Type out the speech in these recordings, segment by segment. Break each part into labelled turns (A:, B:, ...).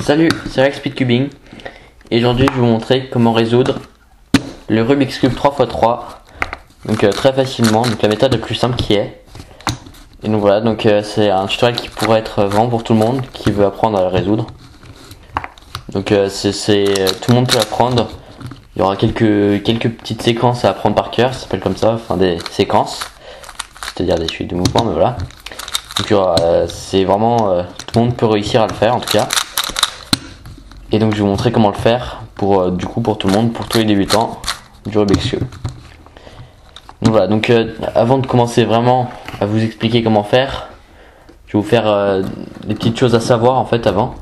A: Salut, c'est Rex Speedcubing et aujourd'hui je vais vous montrer comment résoudre le Rubik's Cube 3x3 donc très facilement, donc la méthode la plus simple qui est. Et donc voilà, donc c'est un tutoriel qui pourrait être vraiment pour tout le monde qui veut apprendre à le résoudre. Donc tout le monde peut apprendre. Il y aura quelques petites séquences à apprendre par cœur, ça s'appelle comme ça, enfin des séquences, c'est-à-dire des suites de mouvements, mais voilà. Donc c'est vraiment tout le monde peut réussir à le faire en tout cas. Et donc je vais vous montrer comment le faire pour pour tout le monde, pour tous les débutants du Rubik's Cube. Donc voilà, donc avant de commencer vraiment à vous expliquer comment faire, je vais vous faire des petites choses à savoir en fait avant.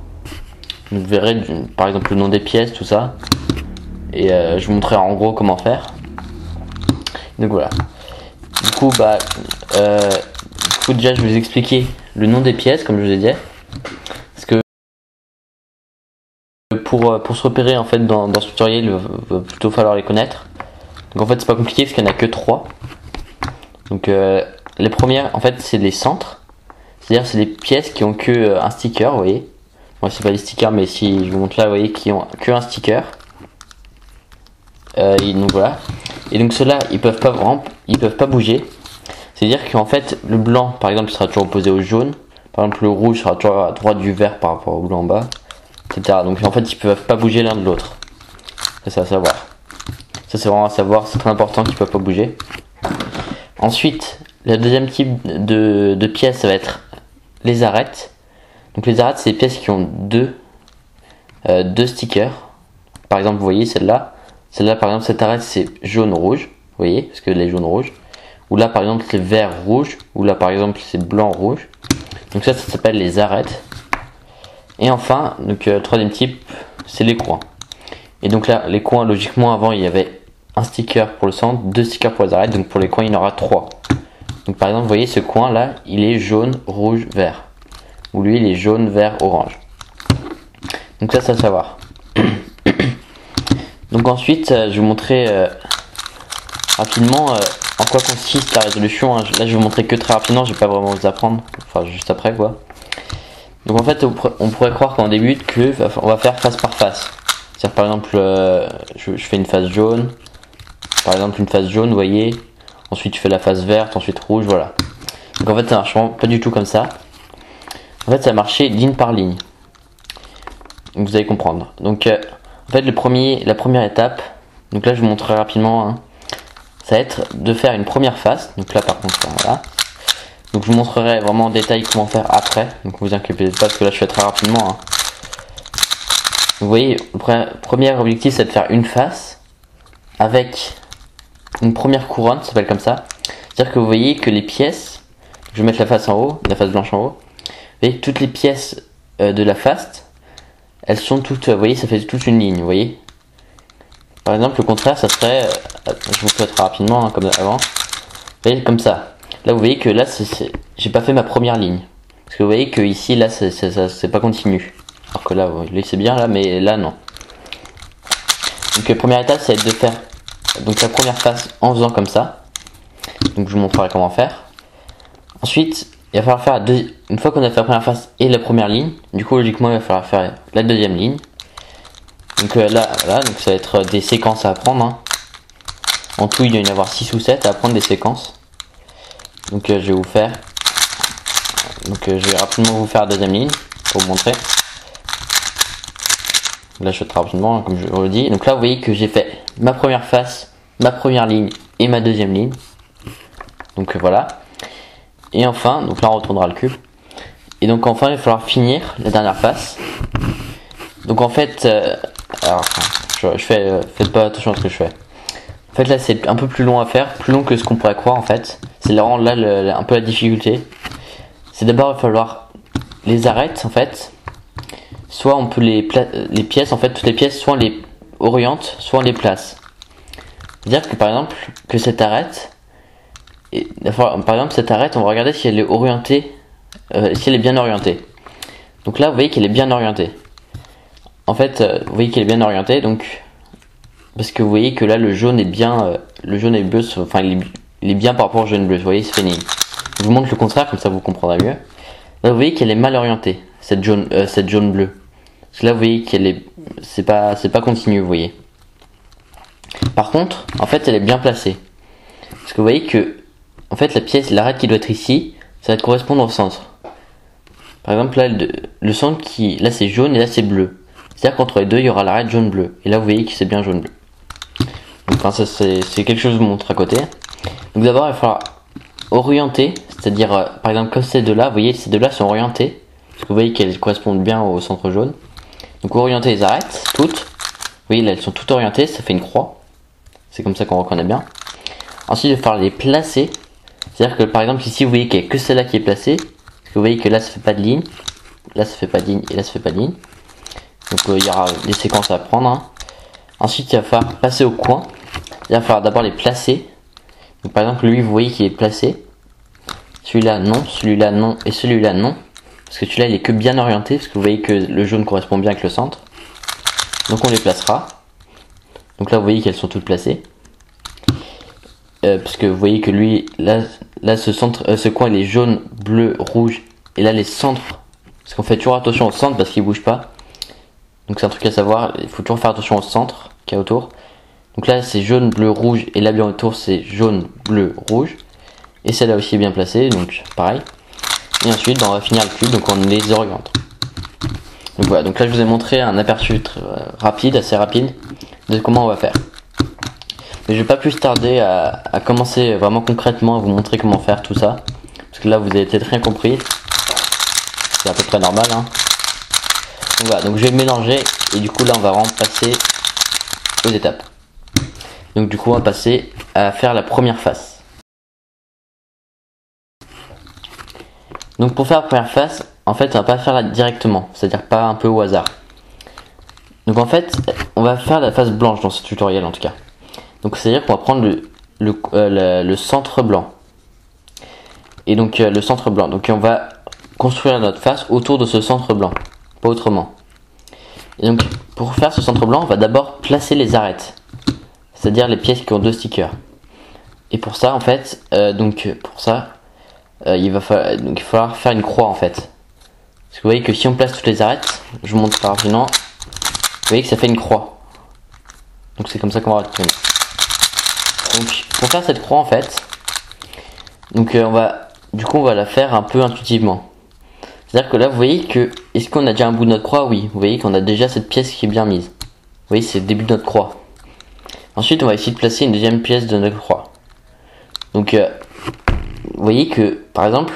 A: Donc, vous verrez par exemple le nom des pièces, tout ça. Et je vous montrerai en gros comment faire. Donc voilà. Du coup déjà je vais vous expliquer le nom des pièces comme je vous ai dit. Parce que pour se repérer en fait dans ce tutoriel, il va plutôt falloir les connaître. Donc en fait c'est pas compliqué parce qu'il n'y en a que 3. Donc les premières en fait c'est les centres. C'est-à-dire c'est les pièces qui ont que un sticker, vous voyez. Bon c'est pas des stickers mais si je vous montre là, vous voyez, qui ont que un sticker. Et donc voilà. Et donc ceux-là ils peuvent pas bouger. C'est-à-dire qu'en fait le blanc par exemple sera toujours opposé au jaune. Par exemple le rouge sera toujours à droite du vert par rapport au blanc en bas, etc. Donc en fait ils peuvent pas bouger l'un de l'autre. Ça c'est à savoir. Ça c'est vraiment à savoir, c'est très important qu'ils peuvent pas bouger. Ensuite, le deuxième type de pièces, ça va être les arêtes. Donc les arêtes c'est des pièces qui ont deux stickers. Par exemple vous voyez celle-là par exemple cette arête c'est jaune rouge, vous voyez, parce que les jaunes rouges. Ou là par exemple c'est vert rouge, ou là par exemple c'est blanc rouge. Donc ça s'appelle les arêtes. Et enfin, donc le troisième type, c'est les coins. Et donc là, les coins, logiquement, avant, il y avait un sticker pour le centre, 2 stickers pour les arêtes. Donc pour les coins, il y en aura 3. Donc par exemple, vous voyez, ce coin-là, il est jaune, rouge, vert. Ou lui, il est jaune, vert, orange. Donc ça, c'est à savoir. Donc ensuite, je vais vous montrer rapidement en quoi consiste la résolution. Là, je vais vous montrer que très rapidement, je vais pas vraiment vous apprendre. Enfin, juste après, quoi. Donc en fait on pourrait croire quand on débute que on va faire face par face. C'est-à-dire par exemple je fais une face jaune. Par exemple une face jaune, vous voyez. Ensuite je fais la face verte, ensuite rouge, voilà. Donc en fait ça marche pas du tout comme ça. En fait ça va marcher ligne par ligne. Donc vous allez comprendre. Donc en fait la première étape, donc là je vous montrerai rapidement, hein, ça va être de faire une première face. Donc là par contre voilà. Donc je vous montrerai vraiment en détail comment faire après. Donc vous inquiétez pas parce que là je fais très rapidement, hein. Vous voyez, le premier objectif c'est de faire une face avec une première couronne, ça s'appelle comme ça. C'est-à-dire que vous voyez que les pièces, je vais mettre la face en haut, la face blanche en haut. Vous voyez que toutes les pièces de la face, elles sont toutes, vous voyez, ça fait toute une ligne, vous voyez. Par exemple le contraire ça serait, je vous fais très rapidement, hein, comme avant. Vous voyez comme ça. Là vous voyez que là j'ai pas fait ma première ligne. Parce que vous voyez que ici là c'est pas continu. Alors que là c'est bien là, mais là non. Donc la première étape ça va être de faire donc la première face en faisant comme ça. Donc je vous montrerai comment faire. Ensuite il va falloir faire une fois qu'on a fait la première face et la première ligne, du coup logiquement il va falloir faire la deuxième ligne. Donc là voilà, donc ça va être des séquences à apprendre, hein. En tout il doit y en avoir 6 ou 7 à apprendre des séquences. Donc je vais vous faire, je vais rapidement vous faire la deuxième ligne pour vous montrer. Là je fais très rapidement, hein, comme je vous le dis. Donc là vous voyez que j'ai fait ma première face, ma première ligne et ma deuxième ligne. Donc voilà. Et enfin, donc là on retournera le cube. Et donc enfin il va falloir finir la dernière face. Donc en fait, faites pas attention à ce que je fais. En fait là c'est un peu plus long à faire, plus long que ce qu'on pourrait croire en fait. C'est vraiment là un peu la difficulté. C'est d'abord il va falloir les arêtes en fait. Soit on peut les pièces en fait, toutes les pièces soit on les oriente, soit on les place. C'est-à-dire que par exemple que cette arête, par exemple cette arête on va regarder si elle est orientée, si elle est bien orientée. Donc là vous voyez qu'elle est bien orientée. En fait vous voyez qu'elle est bien orientée donc. Parce que vous voyez que là le jaune est bien, le jaune et le bleu, enfin il est bien par rapport au jaune et bleu, vous voyez c'est fini. Je vous montre le contraire comme ça vous comprendrez mieux. Là vous voyez qu'elle est mal orientée, cette jaune bleue. Parce que là vous voyez qu'elle est, c'est pas continu, vous voyez. Par contre, en fait, elle est bien placée. Parce que vous voyez que, en fait, la pièce, l'arête qui doit être ici, ça va correspondre au centre. Par exemple, là, le centre qui, là c'est jaune et là c'est bleu. C'est-à-dire qu'entre les deux, il y aura l'arête jaune-bleu. Et là, vous voyez que c'est bien jaune-bleu. Donc, enfin, ça c'est quelque chose que je vous montre à côté. Donc d'abord, il va falloir orienter, c'est-à-dire, par exemple, comme ces deux-là, vous voyez, ces deux-là sont orientées. Parce que vous voyez qu'elles correspondent bien au centre jaune. Donc orienter les arêtes, toutes. Vous voyez, là, elles sont toutes orientées, ça fait une croix. C'est comme ça qu'on reconnaît bien. Ensuite, il va falloir les placer. C'est-à-dire que, par exemple, ici, vous voyez qu'il n'y a que celle-là qui est placée. Parce que vous voyez que là, ça fait pas de ligne. Là, ça fait pas de ligne. Et là, ça fait pas de ligne. Donc, il y aura des séquences à prendre. Hein. Ensuite, il va falloir passer au coin. Il va falloir d'abord les placer. Donc, par exemple, lui, vous voyez qu'il est placé. Celui-là, non. Celui-là, non. Et celui-là, non. Parce que celui-là, il est que bien orienté. Parce que vous voyez que le jaune correspond bien avec le centre. Donc, on les placera. Donc là, vous voyez qu'elles sont toutes placées. Parce que vous voyez que lui, là ce coin, il est jaune, bleu, rouge. Et là, les centres. Parce qu'on fait toujours attention au centre parce qu'il bouge pas. Donc c'est un truc à savoir. Il faut toujours faire attention au centre qu'il y a autour. Donc là, c'est jaune, bleu, rouge. Et là, bien autour, c'est jaune, bleu, rouge. Et celle-là aussi est bien placée. Donc pareil. Et ensuite, on va finir le cube. Donc on les oriente. Donc voilà. Donc là, je vous ai montré un aperçu rapide, assez rapide, de comment on va faire. Mais je vais pas plus tarder à commencer vraiment concrètement à vous montrer comment faire tout ça. Parce que là vous avez peut-être rien compris. C'est à peu près normal. Hein. Donc voilà, donc je vais mélanger. Et du coup là on va vraiment passer aux étapes. Donc du coup on va passer à faire la première face. Donc pour faire la première face, en fait on va pas faire là directement. C'est-à-dire pas un peu au hasard. Donc en fait on va faire la face blanche dans ce tutoriel en tout cas. Donc c'est à dire qu'on va prendre le centre blanc. Et donc le centre blanc. Donc on va construire notre face autour de ce centre blanc. Pas autrement. Et donc pour faire ce centre blanc, on va d'abord placer les arêtes. C'est-à-dire les pièces qui ont deux stickers. Et pour ça en fait, il va falloir faire une croix en fait. Parce que vous voyez que si on place toutes les arêtes, je vous montre rapidement. Vous voyez que ça fait une croix. Donc c'est comme ça qu'on va retourner. Donc pour faire cette croix en fait, donc on va la faire un peu intuitivement. C'est-à-dire que là vous voyez que, est-ce qu'on a déjà un bout de notre croix? Oui, vous voyez qu'on a déjà cette pièce qui est bien mise. Vous voyez, c'est le début de notre croix. Ensuite on va essayer de placer une deuxième pièce de notre croix. Donc vous voyez que par exemple,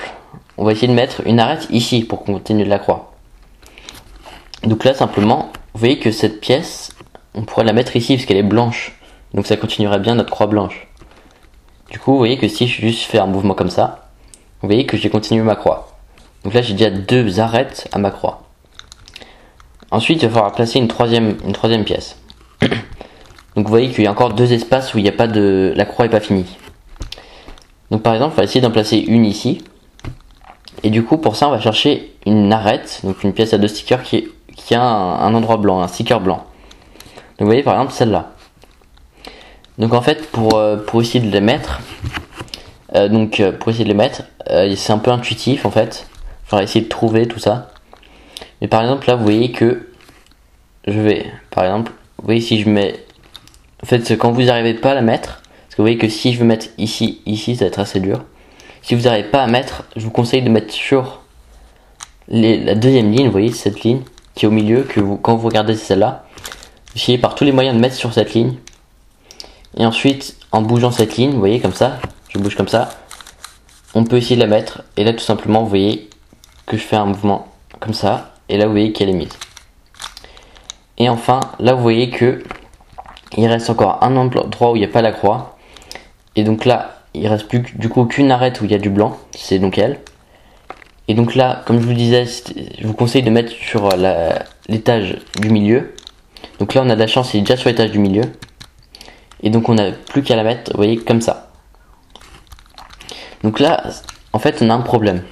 A: on va essayer de mettre une arête ici pour continuer de la croix. Donc là simplement, vous voyez que cette pièce, on pourrait la mettre ici parce qu'elle est blanche. Donc ça continuerait bien notre croix blanche. Du coup, vous voyez que si je juste fais un mouvement comme ça, vous voyez que j'ai continué ma croix. Donc là, j'ai déjà deux arêtes à ma croix. Ensuite, il va falloir placer une troisième pièce. Donc vous voyez qu'il y a encore deux espaces où il n'y a pas de, la croix n'est pas finie. Donc par exemple, on va essayer d'en placer une ici. Et du coup, pour ça, on va chercher une arête, donc une pièce à deux stickers qui a un endroit blanc, un sticker blanc. Donc vous voyez par exemple celle-là. Donc en fait pour essayer de les mettre, c'est un peu intuitif en fait. Il faudra essayer de trouver tout ça. Mais par exemple là vous voyez que vous voyez si je mets, en fait quand vous n'arrivez pas à la mettre, parce que vous voyez que si je veux mettre ici, ça va être assez dur. Si vous n'arrivez pas à mettre, je vous conseille de mettre sur la deuxième ligne, vous voyez cette ligne qui est au milieu, quand vous regardez c'est celle-là. Essayez par tous les moyens de mettre sur cette ligne. Et ensuite, en bougeant cette ligne, vous voyez comme ça, je bouge comme ça, on peut essayer de la mettre. Et là tout simplement, vous voyez que je fais un mouvement comme ça. Et là vous voyez qu'elle est mise. Et enfin, là vous voyez que il reste encore un endroit où il n'y a pas la croix. Et donc là, il reste plus du coup qu'une arête où il y a du blanc. C'est donc elle. Et donc là, comme je vous disais, je vous conseille de mettre sur l'étage du milieu. Donc là on a de la chance, il est déjà sur l'étage du milieu. Et donc on n'a plus qu'à la mettre, vous voyez, comme ça. Donc là, en fait, on a un problème.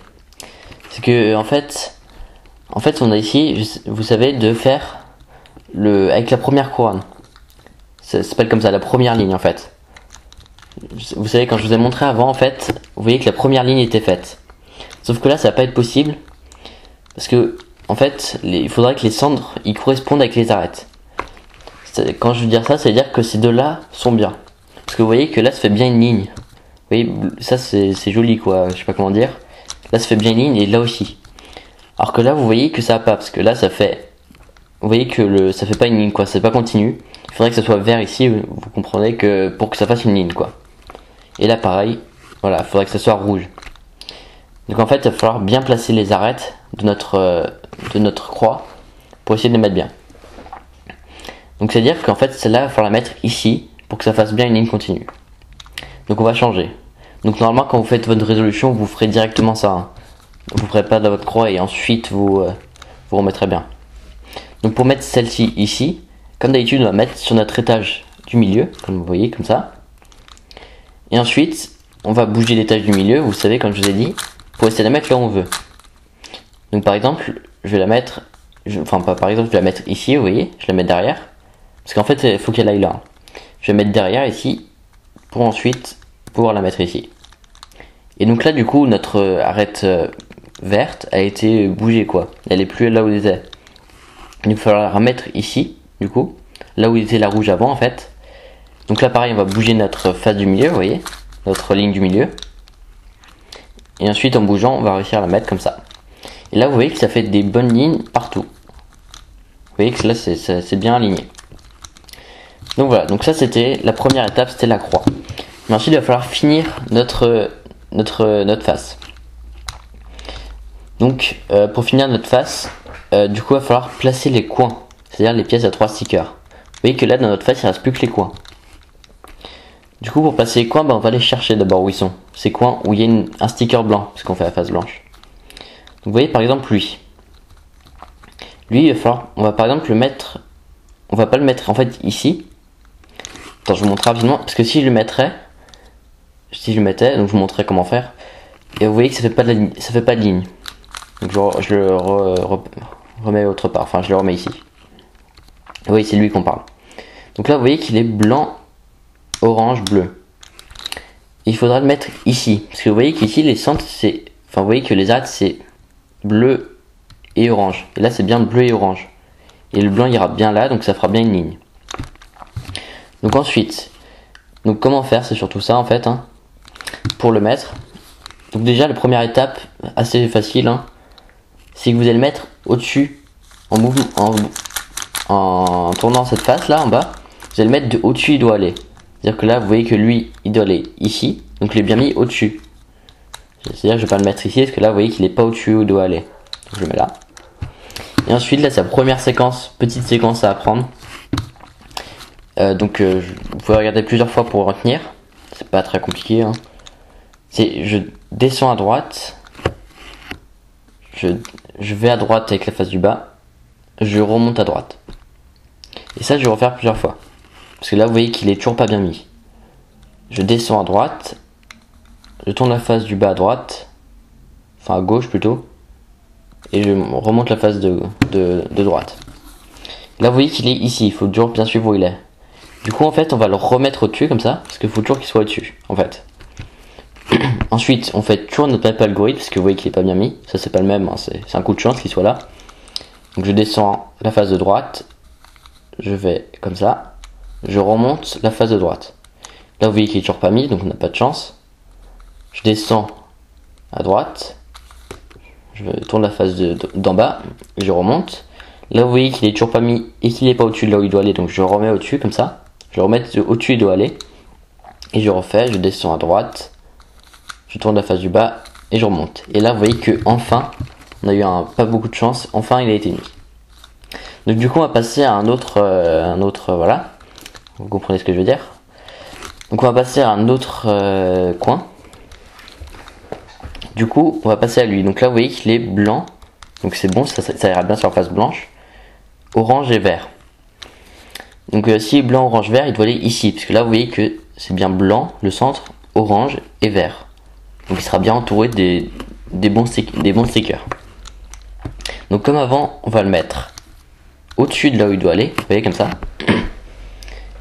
A: C'est que, en fait, on a essayé, vous savez, de faire avec la première couronne. Ça s'appelle comme ça, la première ligne, en fait. Vous savez, quand je vous ai montré avant, en fait, vous voyez que la première ligne était faite. Sauf que là, ça va pas être possible. Parce que en fait, il faudrait que les centres ils correspondent avec les arêtes. Quand je veux dire ça, c'est à dire que ces deux-là sont bien. Parce que vous voyez que là, ça fait bien une ligne. Vous voyez, ça c'est joli quoi, je sais pas comment dire. Là, ça fait bien une ligne et là aussi. Alors que là, vous voyez que ça va pas, parce que là, ça fait... Vous voyez que ça fait pas une ligne quoi, c'est pas continu. Il faudrait que ça soit vert ici, vous comprenez que pour que ça fasse une ligne quoi. Et là, pareil, voilà, il faudrait que ça soit rouge. Donc en fait, il va falloir bien placer les arêtes de notre croix pour essayer de les mettre bien. Donc c'est à dire qu'en fait celle-là, il va falloir la mettre ici pour que ça fasse bien une ligne continue. Donc on va changer. Donc normalement quand vous faites votre résolution, vous ferez directement ça. Hein. Vous ne ferez pas de votre croix et ensuite vous remettrez bien. Donc pour mettre celle-ci ici, comme d'habitude on va mettre sur notre étage du milieu, comme vous voyez, comme ça. Et ensuite, on va bouger l'étage du milieu, vous savez comme je vous ai dit, pour essayer de la mettre là où on veut. Donc par exemple, je vais la mettre, enfin pas par exemple, je vais la mettre ici, vous voyez, je la mets derrière. Parce qu'en fait, il faut qu'elle aille là. Je vais mettre derrière ici, pour ensuite pouvoir la mettre ici. Et donc là, du coup, notre arête verte a été bougée, quoi. Elle est plus là où elle était. Donc il va falloir la remettre ici, du coup, là où était la rouge avant, en fait. Donc là, pareil, on va bouger notre face du milieu, vous voyez, notre ligne du milieu. Et ensuite, en bougeant, on va réussir à la mettre comme ça. Et là, vous voyez que ça fait des bonnes lignes partout. Vous voyez que là, c'est bien aligné. Donc voilà, donc ça c'était la première étape, c'était la croix. Mais ensuite il va falloir finir notre face. Donc pour finir notre face, du coup il va falloir placer les coins, c'est-à-dire les pièces à 3 stickers. Vous voyez que là dans notre face il ne reste plus que les coins. Du coup pour placer les coins, on va aller chercher d'abord où ils sont. Ces coins où il y a un sticker blanc, parce qu'on fait la face blanche. Donc vous voyez par exemple lui. Lui il va falloir, on va par exemple le mettre, on va pas le mettre en fait ici. Attends, je vous montre rapidement, parce que si je le mettais, donc je vous montrerai comment faire. Et vous voyez que ça fait pas de ligne. Donc je le remets autre part, enfin je le remets ici. Vous voyez, c'est lui qu'on parle. Donc là, vous voyez qu'il est blanc, orange, bleu. Et il faudra le mettre ici, parce que vous voyez qu'ici les centres, vous voyez que les arêtes c'est bleu et orange. Et là, c'est bien bleu et orange. Et le blanc ira bien là, donc ça fera bien une ligne. Donc ensuite, comment faire, c'est surtout ça en fait, hein, pour le mettre. Donc déjà la première étape, assez facile, hein, c'est que vous allez le mettre au-dessus, en tournant cette face là en bas, vous allez le mettre au-dessus, il doit aller. C'est-à-dire que là vous voyez que lui il doit aller ici, donc je l'ai bien mis au-dessus. C'est-à-dire que je vais pas le mettre ici parce que là vous voyez qu'il n'est pas au-dessus où il doit aller. Donc je le mets là. Et ensuite là c'est la première séquence, petite séquence à apprendre. Vous pouvez regarder plusieurs fois pour retenir, c'est pas très compliqué. Hein. C'est je descends à droite, je vais à droite avec la face du bas, je remonte à droite. Et ça je vais refaire plusieurs fois. Parce que là vous voyez qu'il est toujours pas bien mis. Je descends à droite, je tourne la face du bas à droite, enfin à gauche plutôt, et je remonte la face de droite. Là vous voyez qu'il est ici, il faut toujours bien suivre où il est. Du coup en fait on va le remettre au-dessus comme ça, parce qu'il faut toujours qu'il soit au-dessus en fait. Ensuite on fait toujours notre même algorithme, parce que vous voyez qu'il est pas bien mis, ça c'est pas le même, hein, c'est un coup de chance qu'il soit là. Donc je descends la face de droite, je vais comme ça, je remonte la face de droite. Là vous voyez qu'il est toujours pas mis, donc on n'a pas de chance. Je descends à droite, je tourne la face d'en bas, je remonte. Là vous voyez qu'il est toujours pas mis et qu'il est pas au-dessus de là où il doit aller, donc je remets au-dessus comme ça. Je remets au-dessus il doit aller. Et je refais, je descends à droite, je tourne la face du bas et je remonte. Et là vous voyez que enfin, on a eu pas beaucoup de chance, enfin il a été mis. Donc du coup on va passer à un autre voilà. Vous comprenez ce que je veux dire. Donc on va passer à un autre coin. Du coup on va passer à lui. Donc là vous voyez qu'il est blanc. Donc c'est bon, ça ira bien sur la face blanche. Orange et vert. Donc si blanc, orange, vert, il doit aller ici. Parce que là vous voyez que c'est bien blanc, le centre, orange et vert. Donc il sera bien entouré des bons stickers. Donc comme avant, on va le mettre au-dessus de là où il doit aller. Vous voyez comme ça.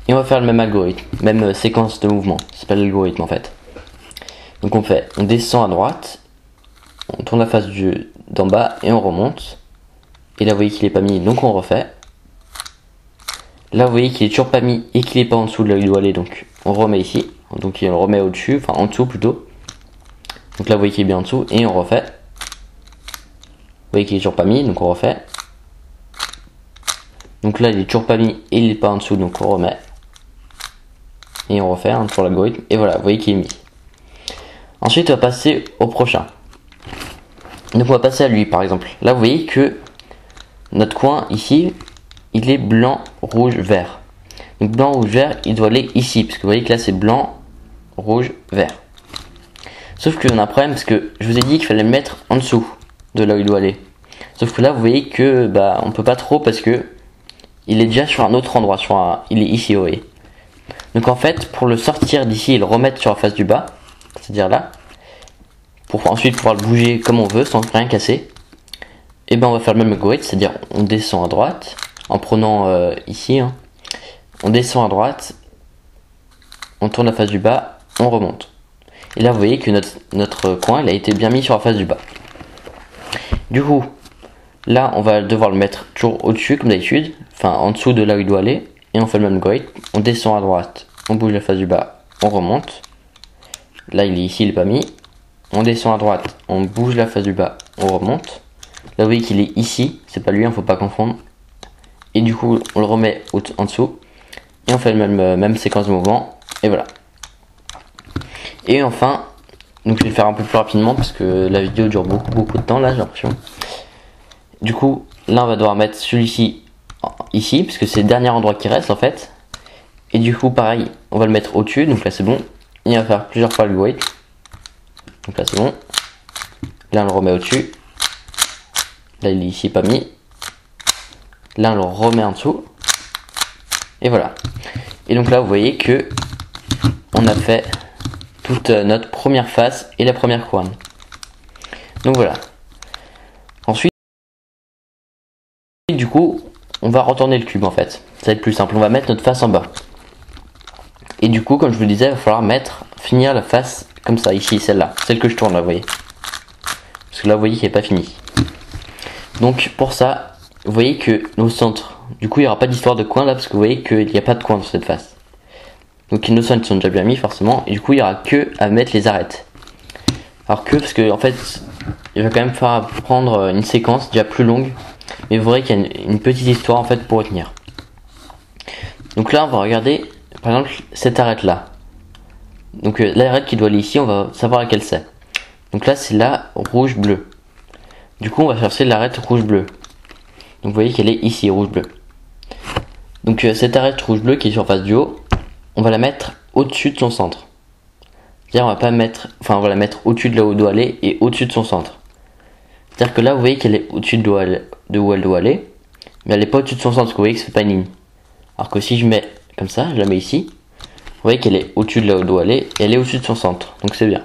A: Et on va faire le même algorithme, même séquence de mouvement. C'est pas l'algorithme en fait. Donc on descend à droite, on tourne la face d'en bas et on remonte. Et là vous voyez qu'il est pas mis, donc on refait. Là vous voyez qu'il est toujours pas mis et qu'il est pas en dessous de là où il doit aller, donc on remet ici. Donc on le remet au dessus, enfin en dessous plutôt. Donc là vous voyez qu'il est bien en dessous et on refait. Vous voyez qu'il est toujours pas mis, donc on refait. Donc là il est toujours pas mis et il est pas en dessous, donc on remet. Et on refait pour l'algorithme. Et voilà, vous voyez qu'il est mis. Ensuite on va passer au prochain. Donc on va passer à lui par exemple. Là vous voyez que notre coin ici, il est blanc, rouge, vert. Donc blanc, rouge, vert, il doit aller ici. Parce que vous voyez que là c'est blanc, rouge, vert. Sauf qu'on a un problème parce que je vous ai dit qu'il fallait le mettre en dessous de là où il doit aller. Sauf que là vous voyez que on peut pas trop parce que il est déjà sur un autre endroit. Il est ici, vous voyez. Donc en fait pour le sortir d'ici et le remettre sur la face du bas, c'est-à-dire là, pour ensuite pouvoir le bouger comme on veut sans rien casser, et on va faire le même algorithme, c'est-à-dire on descend à droite en prenant ici, on descend à droite, on tourne la face du bas, on remonte. Et là vous voyez que notre coin il a été bien mis sur la face du bas. Du coup là on va devoir le mettre toujours au-dessus comme d'habitude, enfin en dessous de là où il doit aller, et on fait le même algorithme, on descend à droite, on bouge la face du bas, on remonte. Là il est ici, il est pas mis. On descend à droite, on bouge la face du bas, on remonte. Là vous voyez qu'il est ici, c'est pas lui, faut pas confondre. Et du coup on le remet en dessous. Et on fait la même séquence de mouvement. Et voilà. Et enfin, donc je vais le faire un peu plus rapidement parce que la vidéo dure beaucoup de temps là, j'ai l'impression. Du coup, là on va devoir mettre celui-ci ici, parce que c'est le dernier endroit qui reste en fait. Et du coup pareil, on va le mettre au-dessus, donc là c'est bon. Et on va faire plusieurs fois le algorithme. Donc là c'est bon. Là on le remet au-dessus. Là il est ici pas mis. Là on le remet en dessous. Et voilà. Et donc là vous voyez que on a fait toute notre première face et la première couronne. Donc voilà. Ensuite du coup on va retourner le cube en fait. Ça va être plus simple. On va mettre notre face en bas. Et du coup comme je vous le disais, il va falloir finir la face comme ça, ici, celle-là. Celle que je tourne là, vous voyez. Parce que là vous voyez qu'il n'est pas fini. Donc pour ça, vous voyez que nos centres, du coup il n'y aura pas d'histoire de coin là, parce que vous voyez qu'il n'y a pas de coin dans cette face. Donc nos centres sont déjà bien mis forcément, et du coup il n'y aura que à mettre les arêtes. Alors que, parce que en fait, il va quand même falloir prendre une séquence déjà plus longue, mais vous verrez qu'il y a une petite histoire en fait pour retenir. Donc là on va regarder par exemple cette arête là. Donc l'arête qui doit aller ici, on va savoir laquelle c'est. Donc là c'est la rouge-bleu. Du coup on va chercher l'arête rouge-bleu. Donc vous voyez qu'elle est ici, rouge-bleu. Donc cette arête rouge-bleu qui est sur face du haut, on va la mettre au-dessus de son centre. C'est-à-dire on va pas mettre, on va la mettre au-dessus de là où elle doit aller et au-dessus de son centre. C'est-à-dire que là vous voyez qu'elle est au-dessus de où elle doit aller, mais elle n'est pas au-dessus de son centre, parce que vous voyez que c'est pas une ligne. Alors que si je mets comme ça, je la mets ici, vous voyez qu'elle est au-dessus de là où elle doit aller et elle est au-dessus de son centre, donc c'est bien.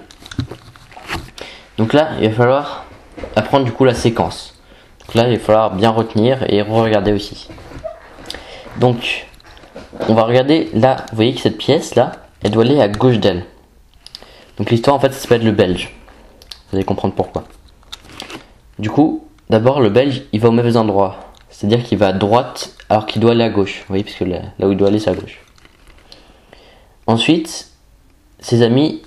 A: Donc là il va falloir apprendre du coup la séquence. Donc là il va falloir bien retenir et regarder aussi. Donc on va regarder là, vous voyez que cette pièce là, elle doit aller à gauche d'elle. Donc l'histoire en fait ça s'appelle le belge. Vous allez comprendre pourquoi. Du coup, d'abord le belge il va au mauvais endroit. C'est-à-dire qu'il va à droite alors qu'il doit aller à gauche. Vous voyez, parce que là où il doit aller c'est à gauche. Ensuite, ses amis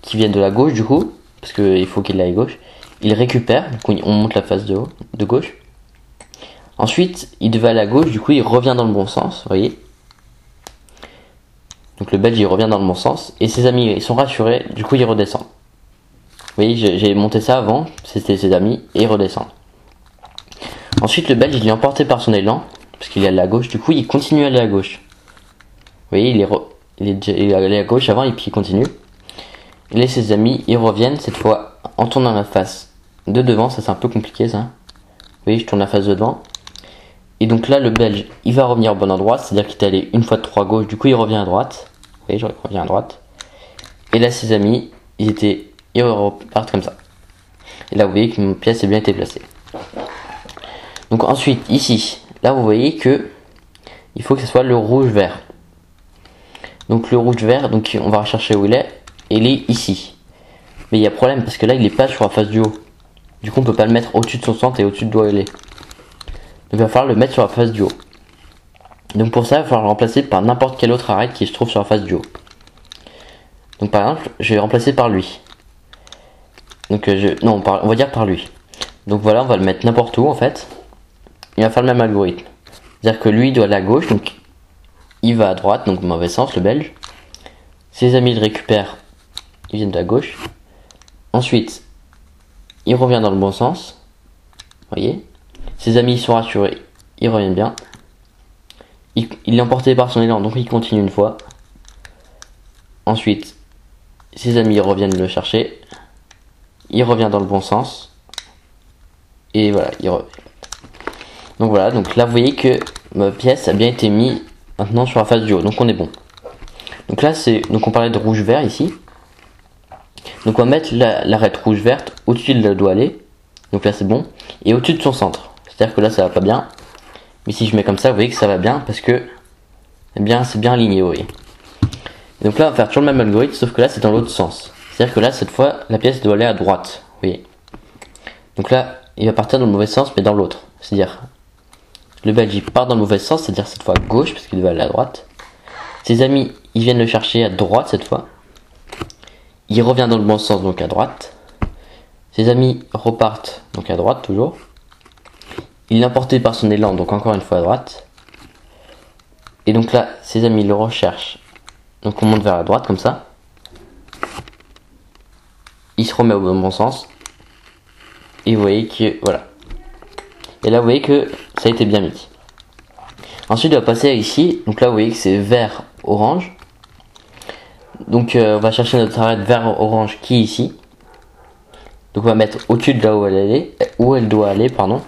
A: qui viennent de la gauche du coup, parce qu'il faut qu'il aille à gauche, il récupère, du coup on monte la face de haut, de gauche. Ensuite, il devait aller à gauche, du coup il revient dans le bon sens, vous voyez. Donc le belge il revient dans le bon sens, et ses amis ils sont rassurés, du coup il redescend. Vous voyez, j'ai monté ça avant, c'était ses amis, et il redescend. Ensuite le belge il est emporté par son élan, parce qu'il est allé à gauche, du coup il continue à aller à gauche. Vous voyez, il est allé à gauche avant et puis il continue. Et là ses amis ils reviennent cette fois en tournant la face de devant, ça c'est un peu compliqué ça. Vous voyez, je tourne la face de devant. Et donc là le belge il va revenir au bon endroit, c'est-à-dire qu'il est allé une fois de 3 à gauche, du coup il revient à droite. Vous voyez, je reviens à droite. Et là ses amis ils repartent comme ça. Et là vous voyez que mon pièce a bien été placée. Donc ensuite ici, là vous voyez que il faut que ce soit le rouge-vert. Donc le rouge-vert, donc on va rechercher où il est. Et il est ici. Mais il y a problème parce que là il est pas sur la face du haut. Du coup on peut pas le mettre au-dessus de son centre et au-dessus de d'où il est. il va falloir le mettre sur la face du haut. Donc pour ça, il va falloir le remplacer par n'importe quel autre arête qui se trouve sur la face du haut. Donc par exemple, je vais le remplacer par lui. Donc on va dire par lui. Donc voilà, on va le mettre n'importe où en fait. Il va faire le même algorithme. C'est-à-dire que lui il doit aller à gauche, donc il va à droite, donc mauvais sens, le belge. Ses amis le récupèrent, ils viennent de la gauche. Ensuite, il revient dans le bon sens. Voyez. Ses amis sont rassurés, ils reviennent bien. Il est emporté par son élan, donc il continue une fois. Ensuite, ses amis reviennent le chercher. Il revient dans le bon sens. Et voilà, il revient. Donc voilà, donc là vous voyez que ma pièce a bien été mise maintenant sur la face du haut, donc on est bon. Donc là donc on parlait de rouge vert ici. Donc on va mettre l'arête rouge verte au-dessus de là où elle doit aller. Donc là c'est bon. Et au-dessus de son centre. C'est-à-dire que là ça va pas bien. Mais si je mets comme ça, vous voyez que ça va bien parce que c'est bien aligné, vous voyez. Donc là on va faire toujours le même algorithme, sauf que là c'est dans l'autre sens. C'est-à-dire que là cette fois la pièce doit aller à droite, vous voyez. Donc là il va partir dans le mauvais sens mais dans l'autre. C'est-à-dire le belge il part dans le mauvais sens, c'est-à-dire cette fois à gauche parce qu'il devait aller à droite. Ses amis ils viennent le chercher à droite cette fois. Il revient dans le bon sens donc à droite. Ses amis repartent donc à droite toujours. Il est emporté par son élan donc encore une fois à droite. Et donc là ses amis le recherchent. Donc on monte vers la droite comme ça. Il se remet au bon sens. Et vous voyez que voilà. Et là vous voyez que ça a été bien mis. Ensuite on va passer à ici. Donc là vous voyez que c'est vert orange. Donc on va chercher notre arête vert orange qui est ici. Donc on va mettre au-dessus de là où elle doit aller, pardon.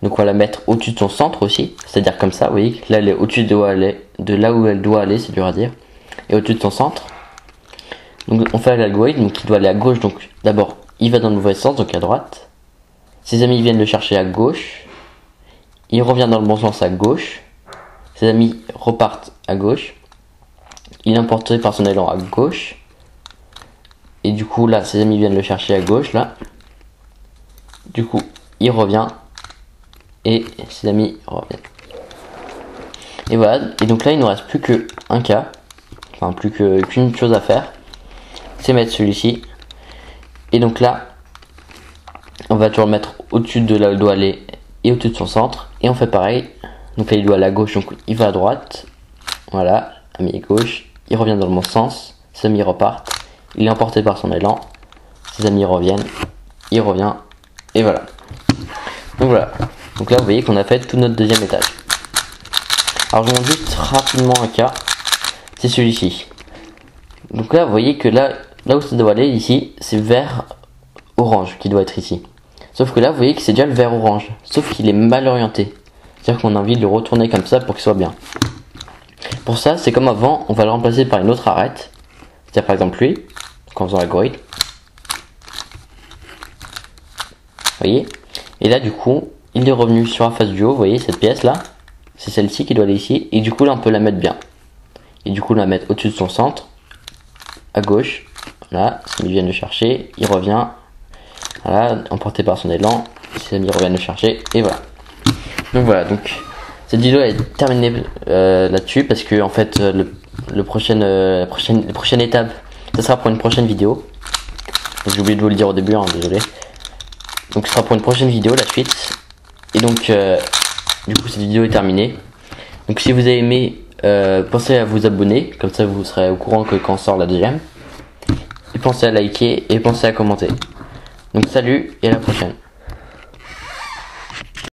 A: Donc on va la mettre au-dessus de son centre aussi, c'est-à-dire comme ça, vous voyez que là elle est au-dessus de là où elle doit aller, c'est dur à dire, et au-dessus de son centre. Donc on fait l'algorithme, donc il doit aller à gauche, donc d'abord il va dans le mauvais sens, donc à droite. Ses amis viennent le chercher à gauche. Il revient dans le bon sens à gauche. Ses amis repartent à gauche. Il est emporté par son élan à gauche. Et du coup là, ses amis viennent le chercher à gauche là. Du coup, il revient. Et ses amis reviennent. Et voilà. Et donc là, il ne nous reste plus qu'un cas. Enfin, qu'une chose à faire. C'est mettre celui-ci. Et donc là, on va toujours le mettre au-dessus de là où il doit aller et au-dessus de son centre. Et on fait pareil. Donc là, il doit aller à gauche, donc il va à droite. Voilà, ami gauche. Il revient dans le bon sens. Ses amis repartent. Il est emporté par son élan. Ses amis reviennent. Il revient. Et voilà. Donc voilà. Donc là, vous voyez qu'on a fait tout notre deuxième étage. Alors je vous montre juste rapidement un cas. C'est celui-ci. Donc là, vous voyez que là où ça doit aller, ici, c'est vert orange qui doit être ici. Sauf que là, vous voyez que c'est déjà le vert orange. Sauf qu'il est mal orienté. C'est-à-dire qu'on a envie de le retourner comme ça pour qu'il soit bien. Pour ça, c'est comme avant, on va le remplacer par une autre arête. C'est-à-dire par exemple lui, en faisant l'algorithme. Vous voyez? Et là, du coup, il est revenu sur la face du haut. Vous voyez cette pièce là? C'est celle-ci qui doit aller ici. Et du coup, là, on peut la mettre bien. Et du coup, la mettre au-dessus de son centre. À gauche. Voilà, il vient le chercher. Il revient. Voilà, emporté par son élan. Ses amis reviennent le chercher. Et voilà. Donc voilà, donc cette vidéo est terminée là-dessus parce que en fait la prochaine étape, ça sera pour une prochaine vidéo. J'ai oublié de vous le dire au début, hein, désolé. Donc ce sera pour une prochaine vidéo la suite. Et donc du coup cette vidéo est terminée. Donc si vous avez aimé, pensez à vous abonner, comme ça vous serez au courant que quand sort la deuxième. Et pensez à liker et pensez à commenter. Donc salut et à la prochaine.